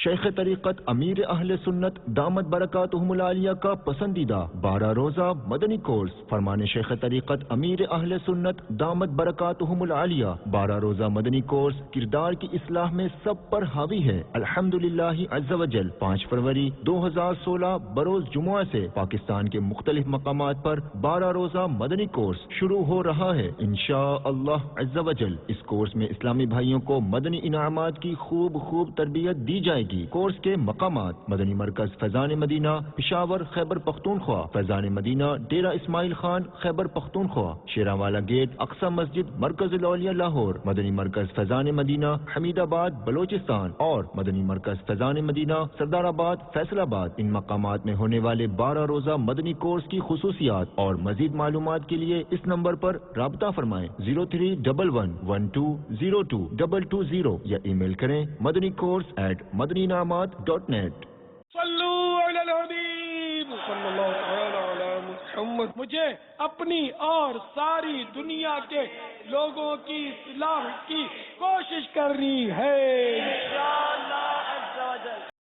شیخ طریقت امیر اہل سنت دامت برکاتہم العالیہ کا پسندیدہ 12 روزہ مدنی کورس فرمان شیخ طریقت امیر اہل سنت دامت برکاتہم العالیہ 12 روزہ مدنی کورس کردار کی اصلاح میں سب پر حاوی ہے الحمدللہ عز و جل 5 فروری 2016 بروز جمعہ سے پاکستان کے مختلف مقامات پر 12 روزہ مدنی کورس شروع ہو رہا ہے انشاءاللہ عز و جل۔ اس کورس میں اسلامی بھائیوں کو مدنی انعامات کی خوب تربیت دی جائے گی۔ کورس کے مقامات مدنی مرکز فیضان مدینہ پشاور خیبر پختونخوا، فیضان مدینہ ڈیرہ اسماعیل خان خیبر پختونخوا، شیراوالا گیٹ اقصی مسجد مرکز الاولیاء لاہور، مدنی مرکز فیضان مدینہ حمید آباد بلوچستان اور مدنی مرکز فیضان مدینہ سردار آباد فیصل آباد۔ ان مقامات میں ہونے والے 12 روزہ مدنی کورس کی خصوصیات اور مزید معلومات کے لیے اس نمبر پر رابطہ فرمائیں 0311120220 یا ای میل کریں madanicourse@madaninamat.net۔ صلو علی الحبیب صلی اللہ تعالی علی محمد۔ مجھے اپنی اور ساری دنیا کے لوگوں کی اصلاح کی کوشش کرنی ہے۔